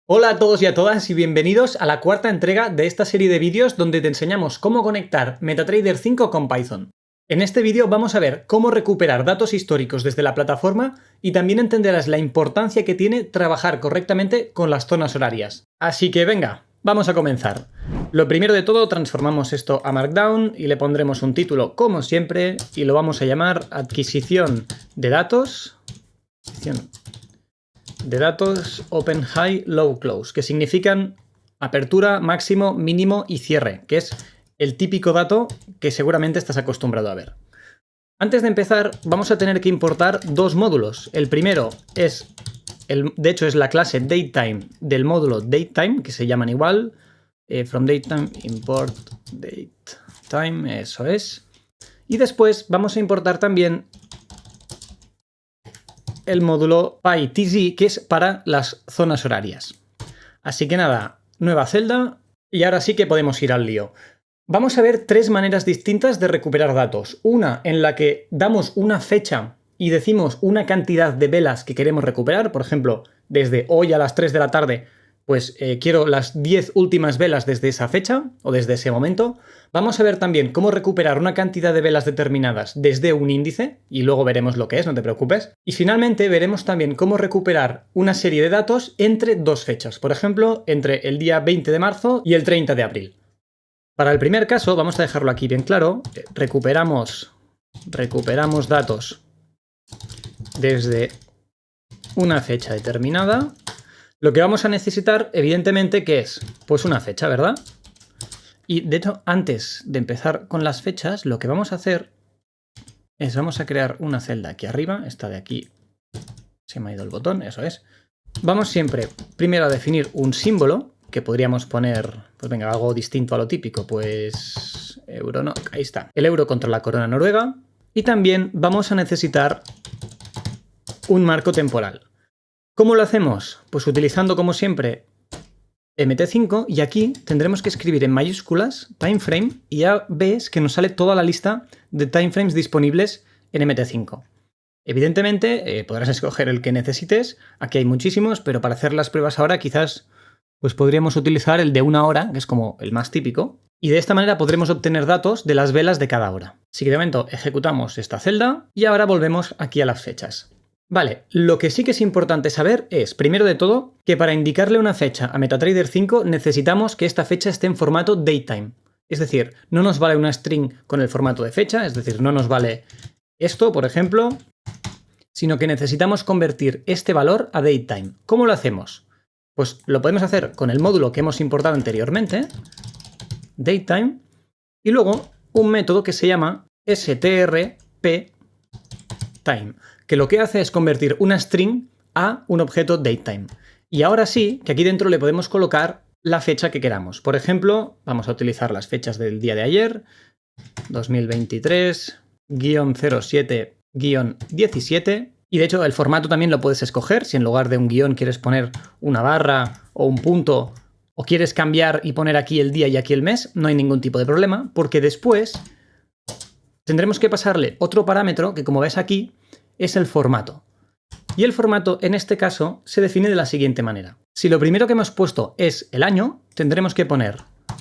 Hola a todos y a todas y bienvenidos a la cuarta entrega de esta serie de vídeos donde te enseñamos cómo conectar MetaTrader 5 con Python. En este vídeo vamos a ver cómo recuperar datos históricos desde la plataforma y también entenderás la importancia que tiene trabajar correctamente con las zonas horarias. Así que venga, vamos a comenzar. Lo primero de todo, transformamos esto a Markdown y le pondremos un título como siempre y lo vamos a llamar Adquisición de datos. Open, High, Low, Close, que significan apertura, máximo, mínimo y cierre, que es el típico dato que seguramente estás acostumbrado a ver. Antes de empezar, vamos a tener que importar dos módulos. El primero es, de hecho, es la clase datetime del módulo datetime, que se llaman igual. From datetime, import datetime, eso es. Y después vamos a importar también el módulo PyTZ, que es para las zonas horarias. Así que nada, nueva celda y ahora sí que podemos ir al lío. Vamos a ver tres maneras distintas de recuperar datos. Una en la que damos una fecha y decimos una cantidad de velas que queremos recuperar. Por ejemplo, desde hoy a las 3 de la tarde, pues quiero las 10 últimas velas desde esa fecha o desde ese momento. Vamos a ver también cómo recuperar una cantidad de velas determinadas desde un índice y luego veremos lo que es, no te preocupes. Y finalmente veremos también cómo recuperar una serie de datos entre dos fechas. Por ejemplo, entre el día 20 de marzo y el 30 de abril. Para el primer caso, vamos a dejarlo aquí bien claro, recuperamos datos desde una fecha determinada. Lo que vamos a necesitar, evidentemente, ¿qué es? Pues una fecha, ¿verdad? Y de hecho, antes de empezar con las fechas, lo que vamos a hacer es vamos a crear una celda aquí arriba, esta de aquí, se me ha ido el botón, eso es. Vamos siempre primero a definir un símbolo, que podríamos poner, pues venga, algo distinto a lo típico, pues euro, no, ahí está, el euro contra la corona noruega. Y también vamos a necesitar un marco temporal. ¿Cómo lo hacemos? Pues utilizando, como siempre, MT5, y aquí tendremos que escribir en mayúsculas timeframe y ya ves que nos sale toda la lista de timeframes disponibles en MT5. Evidentemente podrás escoger el que necesites, aquí hay muchísimos, pero para hacer las pruebas ahora quizás pues podríamos utilizar el de una hora, que es como el más típico, y de esta manera podremos obtener datos de las velas de cada hora. Así que de momento ejecutamos esta celda y ahora volvemos aquí a las fechas. Vale, lo que sí que es importante saber es, primero de todo, que para indicarle una fecha a MetaTrader 5 necesitamos que esta fecha esté en formato datetime. Es decir, no nos vale una string con el formato de fecha, es decir, no nos vale esto, por ejemplo, sino que necesitamos convertir este valor a datetime. ¿Cómo lo hacemos? Pues lo podemos hacer con el módulo que hemos importado anteriormente, datetime, y luego un método que se llama strptime, que lo que hace es convertir una string a un objeto datetime. Y ahora sí, que aquí dentro le podemos colocar la fecha que queramos. Por ejemplo, vamos a utilizar las fechas del día de ayer, 2023-07-17, y de hecho el formato también lo puedes escoger. Si en lugar de un guión quieres poner una barra o un punto, o quieres cambiar y poner aquí el día y aquí el mes, no hay ningún tipo de problema, porque después tendremos que pasarle otro parámetro que, como ves aquí, es el formato. Y el formato, en este caso, se define de la siguiente manera. Si lo primero que hemos puesto es el año, tendremos que poner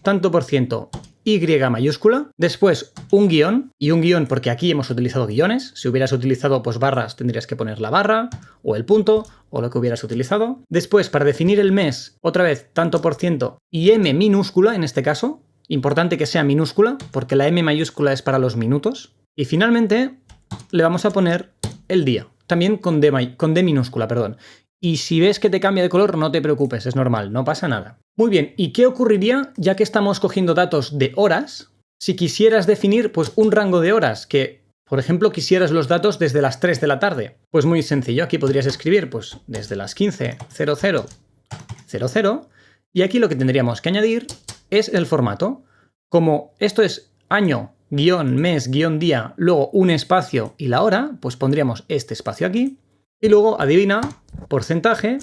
tanto por ciento Y mayúscula, después un guión, y un guión porque aquí hemos utilizado guiones. Si hubieras utilizado pues barras, tendrías que poner la barra, o el punto, o lo que hubieras utilizado. Después, para definir el mes, otra vez tanto por ciento y M minúscula, en este caso. Importante que sea minúscula, porque la M mayúscula es para los minutos. Y finalmente, le vamos a poner el día, también con D minúscula, perdón. Y si ves que te cambia de color, no te preocupes, es normal, no pasa nada. Muy bien, ¿y qué ocurriría, ya que estamos cogiendo datos de horas, si quisieras definir pues un rango de horas, que, por ejemplo, quisieras los datos desde las 3 de la tarde? Pues muy sencillo, aquí podrías escribir pues desde las 15:00:00, y aquí lo que tendríamos que añadir es el formato. Como esto es año, guión, mes, guión, día, luego un espacio y la hora, pues pondríamos este espacio aquí. Y luego, adivina, porcentaje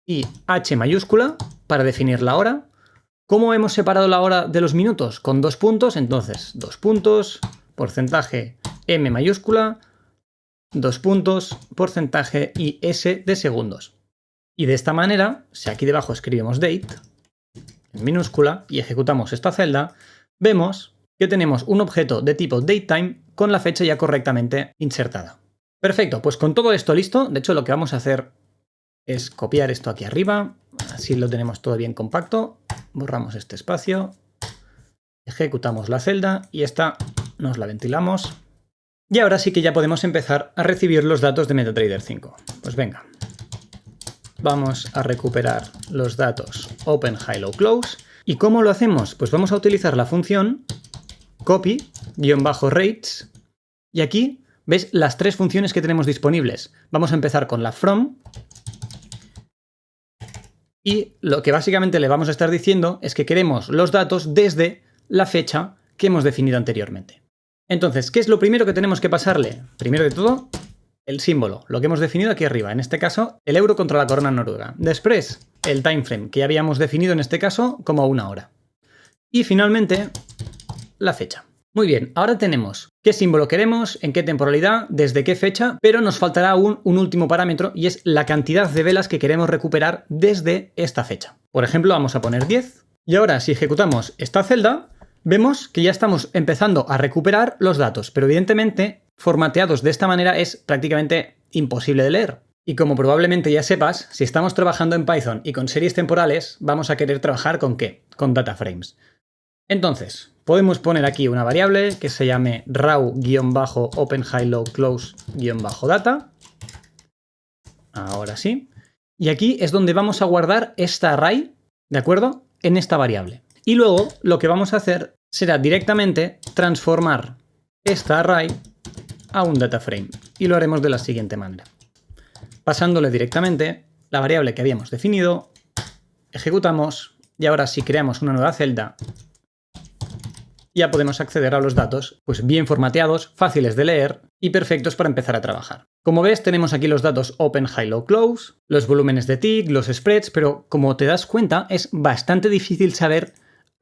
y H mayúscula para definir la hora. ¿Cómo hemos separado la hora de los minutos? Con dos puntos, entonces, dos puntos, porcentaje M mayúscula, dos puntos, porcentaje y S de segundos. Y de esta manera, si aquí debajo escribimos date, en minúscula, y ejecutamos esta celda, vemos que tenemos un objeto de tipo datetime con la fecha ya correctamente insertada. Perfecto, pues con todo esto listo, de hecho lo que vamos a hacer es copiar esto aquí arriba, así lo tenemos todo bien compacto, borramos este espacio, ejecutamos la celda y esta nos la ventilamos. Y ahora sí que ya podemos empezar a recibir los datos de MetaTrader 5. Pues venga, vamos a recuperar los datos Open, High, Low, Close. ¿Y cómo lo hacemos? Pues vamos a utilizar la función copy-rates y aquí ves las tres funciones que tenemos disponibles. Vamos a empezar con la from y lo que básicamente le vamos a estar diciendo es que queremos los datos desde la fecha que hemos definido anteriormente. Entonces, ¿qué es lo primero que tenemos que pasarle? Primero de todo, el símbolo, lo que hemos definido aquí arriba, en este caso, el euro contra la corona noruega. Después, el timeframe, que ya habíamos definido en este caso como 1 hora. Y finalmente, la fecha. Muy bien, ahora tenemos qué símbolo queremos, en qué temporalidad, desde qué fecha, pero nos faltará aún un último parámetro y es la cantidad de velas que queremos recuperar desde esta fecha. Por ejemplo, vamos a poner 10. Y ahora, si ejecutamos esta celda, vemos que ya estamos empezando a recuperar los datos, pero evidentemente formateados de esta manera es prácticamente imposible de leer. Y como probablemente ya sepas, si estamos trabajando en Python y con series temporales, vamos a querer trabajar ¿con qué? Con data frames. Entonces, podemos poner aquí una variable que se llame raw-open high low close-data. Ahora sí. Y aquí es donde vamos a guardar esta array, ¿de acuerdo? En esta variable. Y luego lo que vamos a hacer será directamente transformar esta array a un data frame. Y lo haremos de la siguiente manera. Pasándole directamente la variable que habíamos definido, ejecutamos y ahora si creamos una nueva celda ya podemos acceder a los datos pues bien formateados, fáciles de leer y perfectos para empezar a trabajar. Como ves tenemos aquí los datos Open, High, Low, Close, los volúmenes de tick, los spreads, pero como te das cuenta es bastante difícil saber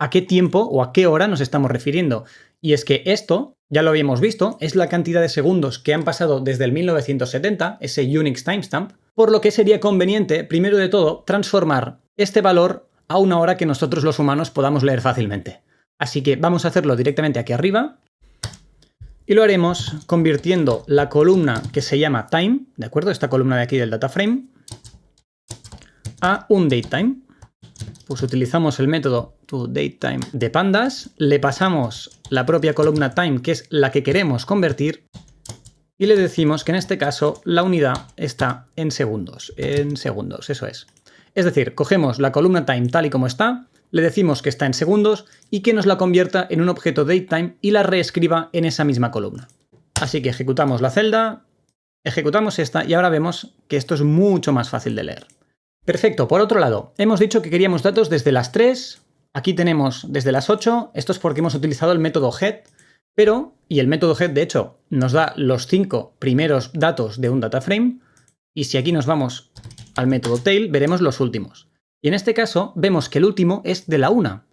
a qué tiempo o a qué hora nos estamos refiriendo. Y es que esto, ya lo habíamos visto, es la cantidad de segundos que han pasado desde el 1970, ese Unix timestamp, por lo que sería conveniente, primero de todo, transformar este valor a una hora que nosotros los humanos podamos leer fácilmente. Así que vamos a hacerlo directamente aquí arriba y lo haremos convirtiendo la columna que se llama time, ¿de acuerdo? Esta columna de aquí del data frame, a un datetime. Pues utilizamos el método toDateTime de pandas, le pasamos la propia columna time, que es la que queremos convertir, y le decimos que en este caso la unidad está en segundos, eso es. Es decir, cogemos la columna time tal y como está, le decimos que está en segundos y que nos la convierta en un objeto datetime y la reescriba en esa misma columna. Así que ejecutamos la celda, ejecutamos esta y ahora vemos que esto es mucho más fácil de leer. Perfecto, por otro lado, hemos dicho que queríamos datos desde las 3, aquí tenemos desde las 8, esto es porque hemos utilizado el método head, y el método head de hecho nos da los 5 primeros datos de un data frame, y si aquí nos vamos al método tail veremos los últimos. Y en este caso vemos que el último es de la 1,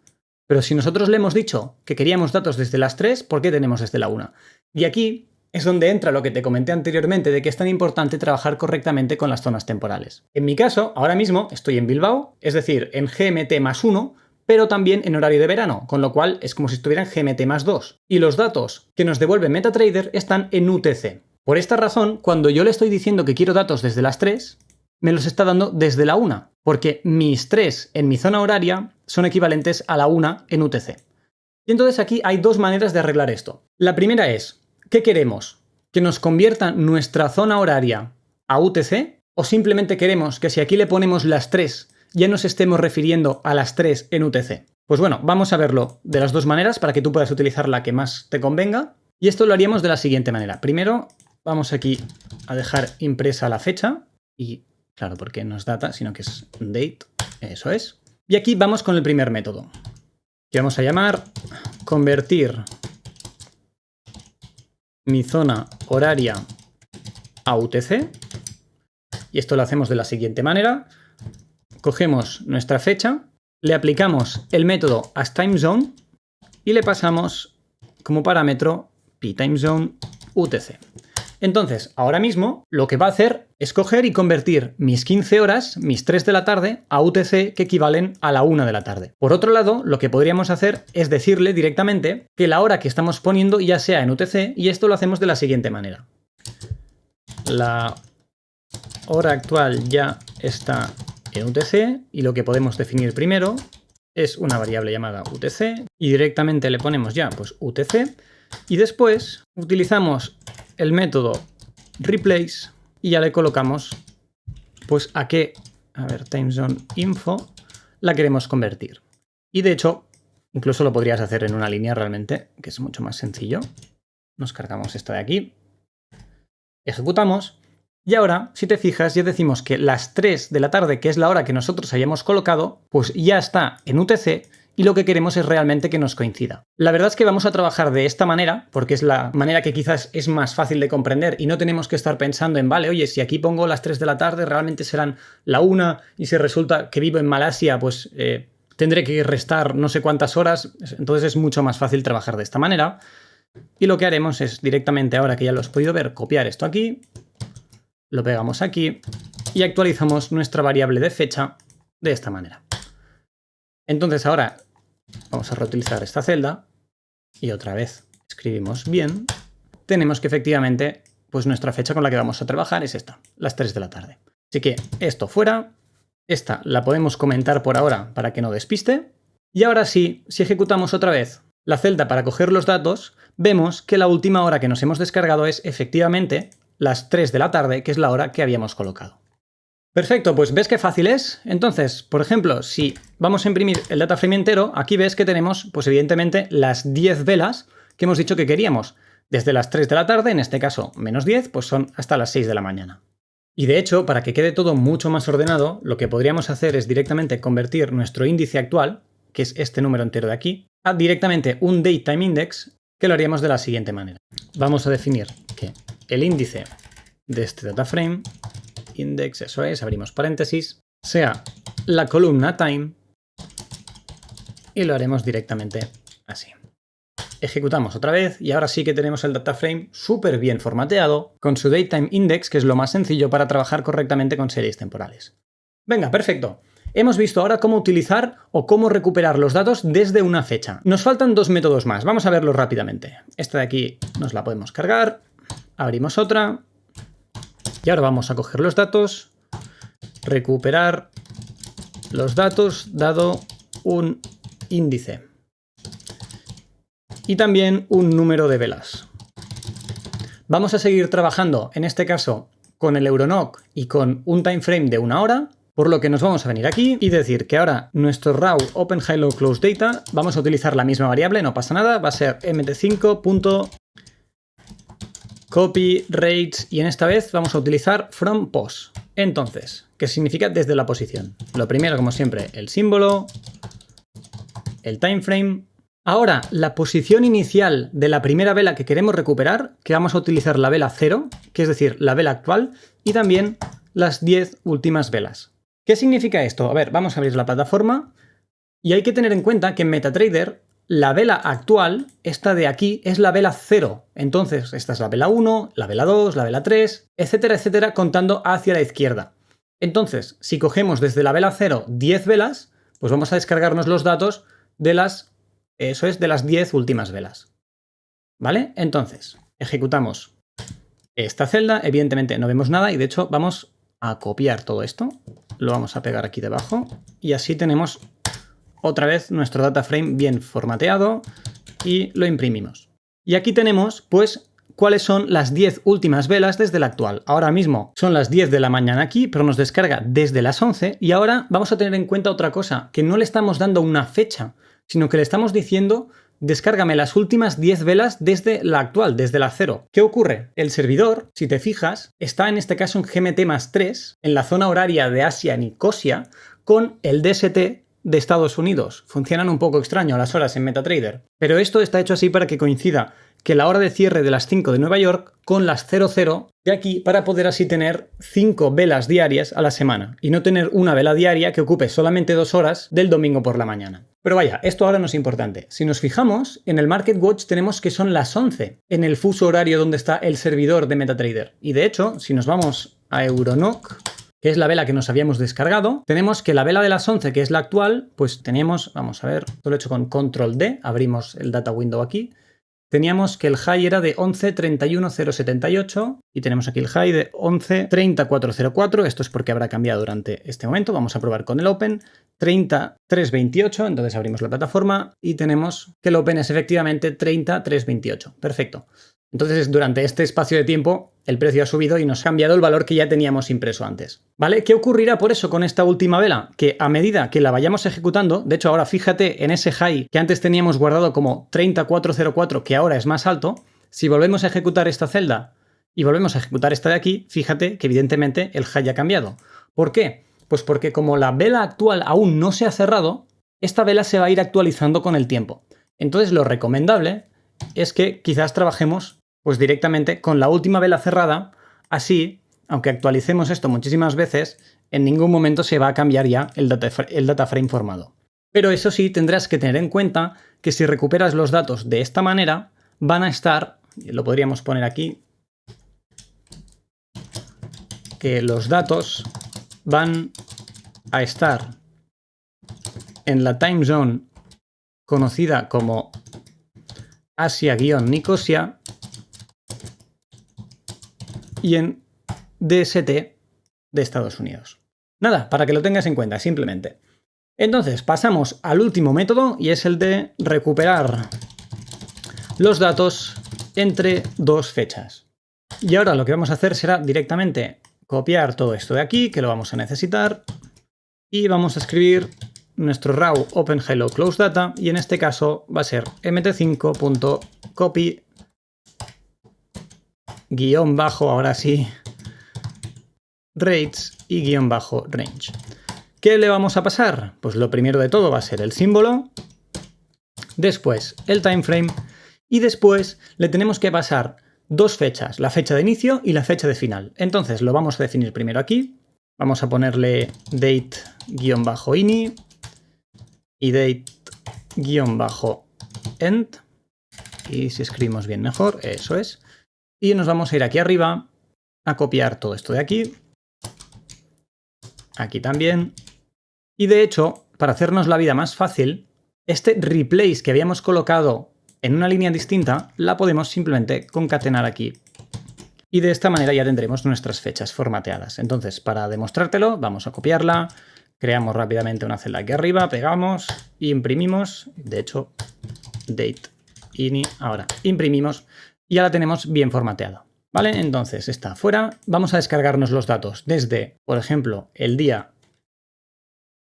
pero si nosotros le hemos dicho que queríamos datos desde las 3, ¿por qué tenemos desde la 1? Y aquí es donde entra lo que te comenté anteriormente de que es tan importante trabajar correctamente con las zonas temporales. En mi caso, ahora mismo estoy en Bilbao, es decir, en GMT+1, pero también en horario de verano, con lo cual es como si estuviera en GMT+2. Y los datos que nos devuelve MetaTrader están en UTC. Por esta razón, cuando yo le estoy diciendo que quiero datos desde las 3, me los está dando desde la 1, porque mis 3 en mi zona horaria son equivalentes a la 1 en UTC. Y entonces aquí hay dos maneras de arreglar esto. La primera es, ¿qué queremos? ¿Que nos convierta nuestra zona horaria a UTC? ¿O simplemente queremos que si aquí le ponemos las 3 ya nos estemos refiriendo a las 3 en UTC? Pues bueno, vamos a verlo de las dos maneras para que tú puedas utilizar la que más te convenga. Y esto lo haríamos de la siguiente manera. Primero vamos aquí a dejar impresa la fecha y claro, porque no es data, sino que es date, eso es. Y aquí vamos con el primer método, que vamos a llamar convertir mi zona horaria a UTC. Y esto lo hacemos de la siguiente manera. Cogemos nuestra fecha, le aplicamos el método asTimeZone y le pasamos como parámetro pTimeZone UTC. Entonces, ahora mismo, lo que va a hacer es coger y convertir mis 15 horas, mis 3 de la tarde, a UTC que equivalen a la 1 de la tarde. Por otro lado, lo que podríamos hacer es decirle directamente que la hora que estamos poniendo ya sea en UTC, y esto lo hacemos de la siguiente manera. La hora actual ya está en UTC, y lo que podemos definir primero es una variable llamada UTC, y directamente le ponemos ya pues UTC, y después utilizamos el método replace y ya le colocamos pues a qué, timezone info la queremos convertir. Y de hecho, incluso lo podrías hacer en una línea realmente, que es mucho más sencillo. Nos cargamos esta de aquí, ejecutamos, y ahora, si te fijas, ya decimos que las 3 de la tarde, que es la hora que nosotros hayamos colocado, pues ya está en UTC, y lo que queremos es realmente que nos coincida. La verdad es que vamos a trabajar de esta manera, porque es la manera que quizás es más fácil de comprender y no tenemos que estar pensando en, vale, oye, si aquí pongo las 3 de la tarde, realmente serán la 1, y si resulta que vivo en Malasia, pues tendré que restar no sé cuántas horas, entonces es mucho más fácil trabajar de esta manera. Y lo que haremos es directamente, ahora que ya lo has podido ver, copiar esto aquí, lo pegamos aquí y actualizamos nuestra variable de fecha de esta manera. Entonces ahora vamos a reutilizar esta celda y otra vez escribimos bien. Tenemos que efectivamente, pues nuestra fecha con la que vamos a trabajar es esta, las 3 de la tarde. Así que esto fuera, esta la podemos comentar por ahora para que no despiste. Y ahora sí, si ejecutamos otra vez la celda para coger los datos, vemos que la última hora que nos hemos descargado es efectivamente las 3 de la tarde, que es la hora que habíamos colocado. Perfecto, pues ¿ves qué fácil es? Entonces, por ejemplo, si vamos a imprimir el data frame entero, aquí ves que tenemos, pues evidentemente, las 10 velas que hemos dicho que queríamos. Desde las 3 de la tarde, en este caso menos 10, pues son hasta las 6 de la mañana. Y de hecho, para que quede todo mucho más ordenado, lo que podríamos hacer es directamente convertir nuestro índice actual, que es este número entero de aquí, a directamente un datetime index, que lo haríamos de la siguiente manera. Vamos a definir que el índice de este data frame, index, eso es, abrimos paréntesis, sea la columna time y lo haremos directamente así. Ejecutamos otra vez y ahora sí que tenemos el data frame súper bien formateado con su datetime index, que es lo más sencillo para trabajar correctamente con series temporales. Venga, perfecto. Hemos visto ahora cómo utilizar o cómo recuperar los datos desde una fecha. Nos faltan dos métodos más, vamos a verlos rápidamente. Esta de aquí nos la podemos cargar, abrimos otra y ahora vamos a coger los datos, recuperar los datos dado un índice y también un número de velas. Vamos a seguir trabajando, en este caso, con el Euronoc y con un time frame de 1 hora, por lo que nos vamos a venir aquí y decir que ahora nuestro raw open high low close data vamos a utilizar la misma variable, no pasa nada, va a ser mt5.copy rates y en esta vez vamos a utilizar from pos. Entonces, ¿qué significa desde la posición? Lo primero, como siempre, el símbolo, el time frame. Ahora, la posición inicial de la primera vela que queremos recuperar, que vamos a utilizar la vela 0, que es decir, la vela actual, y también las 10 últimas velas. ¿Qué significa esto? A ver, vamos a abrir la plataforma y hay que tener en cuenta que en MetaTrader la vela actual, esta de aquí, es la vela 0. Entonces, esta es la vela 1, la vela 2, la vela 3, etcétera, etcétera, contando hacia la izquierda. Entonces, si cogemos desde la vela 0 10 velas, pues vamos a descargarnos los datos de las, eso es, de las 10 últimas velas. ¿Vale? Entonces, ejecutamos esta celda, evidentemente no vemos nada y de hecho vamos a copiar todo esto, lo vamos a pegar aquí debajo y así tenemos otra vez nuestro data frame bien formateado y lo imprimimos. Y aquí tenemos pues cuáles son las 10 últimas velas desde la actual. Ahora mismo son las 10 de la mañana aquí, pero nos descarga desde las 11 y ahora vamos a tener en cuenta otra cosa, que no le estamos dando una fecha, sino que le estamos diciendo descárgame las últimas 10 velas desde la actual, desde la 0. ¿Qué ocurre? El servidor, si te fijas, está en este caso en GMT+3, en la zona horaria de Asia Nicosia, con el DST de Estados Unidos. Funcionan un poco extraño las horas en MetaTrader, pero esto está hecho así para que coincida que la hora de cierre de las 5 de Nueva York con las 00 de aquí, para poder así tener 5 velas diarias a la semana y no tener una vela diaria que ocupe solamente 2 horas del domingo por la mañana. Pero vaya, esto ahora no es importante. Si nos fijamos, en el Market Watch tenemos que son las 11 en el fuso horario donde está el servidor de MetaTrader. Y de hecho, si nos vamos a Euronoc, que es la vela que nos habíamos descargado, tenemos que la vela de las 11, que es la actual, pues teníamos, vamos a ver, esto lo he hecho con Control D, abrimos el data window aquí, teníamos que el high era de 11.31.078 y tenemos aquí el high de 11.30.404, esto es porque habrá cambiado durante este momento, vamos a probar con el Open, 30.328, entonces abrimos la plataforma y tenemos que el Open es efectivamente 30.328, perfecto. Entonces, durante este espacio de tiempo, el precio ha subido y nos ha cambiado el valor que ya teníamos impreso antes. ¿Vale? ¿Qué ocurrirá por eso con esta última vela? Que a medida que la vayamos ejecutando, de hecho ahora fíjate en ese high que antes teníamos guardado como 30.404, que ahora es más alto, si volvemos a ejecutar esta celda y volvemos a ejecutar esta de aquí, fíjate que evidentemente el high ha cambiado. ¿Por qué? Pues porque como la vela actual aún no se ha cerrado, esta vela se va a ir actualizando con el tiempo. Entonces lo recomendable es que quizás trabajemos pues directamente con la última vela cerrada, así, aunque actualicemos esto muchísimas veces, en ningún momento se va a cambiar ya el data frame formado. Pero eso sí, tendrás que tener en cuenta que si recuperas los datos de esta manera, van a estar, lo podríamos poner aquí, que los datos van a estar en la time zone conocida como Asia-Nicosia y en DST de Estados Unidos. Nada, para que lo tengas en cuenta, simplemente. Entonces, pasamos al último método y es el de recuperar los datos entre dos fechas. Y ahora lo que vamos a hacer será directamente copiar todo esto de aquí, que lo vamos a necesitar, y vamos a escribir nuestro raw open hello close data, y en este caso va a ser mt5.copy guión bajo, ahora sí, rates y guión bajo range. ¿Qué le vamos a pasar? Pues lo primero de todo va a ser el símbolo, después el time frame y después le tenemos que pasar dos fechas, la fecha de inicio y la fecha de final. Entonces lo vamos a definir primero aquí, vamos a ponerle date-ini y date-end, y si escribimos bien mejor, eso es. Y nos vamos a ir aquí arriba a copiar todo esto de aquí. Aquí también. Y de hecho, para hacernos la vida más fácil, este replace que habíamos colocado en una línea distinta, la podemos simplemente concatenar aquí. Y de esta manera ya tendremos nuestras fechas formateadas. Entonces, para demostrártelo, vamos a copiarla. Creamos rápidamente una celda aquí arriba, pegamos, imprimimos. De hecho, date-ini, ahora imprimimos. Y ya la tenemos bien formateada, ¿vale? Entonces está fuera, vamos a descargarnos los datos desde, por ejemplo, el día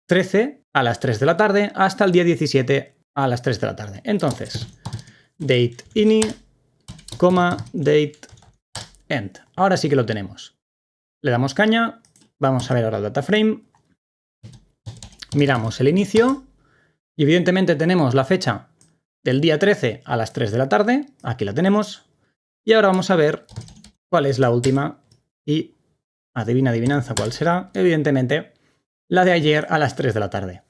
13 a las 3 de la tarde hasta el día 17 a las 3 de la tarde. Entonces, date-ini, date-end. Ahora sí que lo tenemos. Le damos caña, vamos a ver ahora el data frame, miramos el inicio y evidentemente tenemos la fecha del día 13 a las 3 de la tarde, aquí la tenemos. Y ahora vamos a ver cuál es la última y adivina adivinanza cuál será, evidentemente la de ayer a las 3 de la tarde.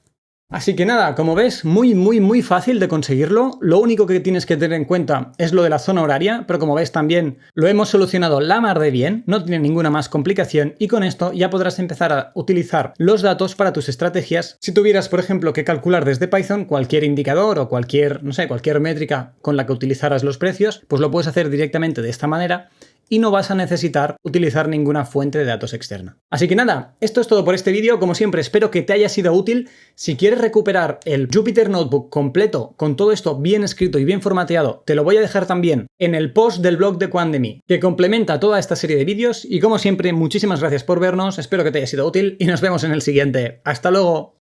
Así que nada, como ves, muy fácil de conseguirlo. Lo único que tienes que tener en cuenta es lo de la zona horaria, pero como ves también lo hemos solucionado la mar de bien, no tiene ninguna más complicación y con esto ya podrás empezar a utilizar los datos para tus estrategias. Si tuvieras, por ejemplo, que calcular desde Python cualquier indicador o cualquier, no sé, cualquier métrica con la que utilizaras los precios, pues lo puedes hacer directamente de esta manera y no vas a necesitar utilizar ninguna fuente de datos externa. Así que nada, esto es todo por este vídeo. Como siempre, espero que te haya sido útil. Si quieres recuperar el Jupyter Notebook completo, con todo esto bien escrito y bien formateado, te lo voy a dejar también en el post del blog de Quant2Me, que complementa toda esta serie de vídeos. Y como siempre, muchísimas gracias por vernos, espero que te haya sido útil y nos vemos en el siguiente. ¡Hasta luego!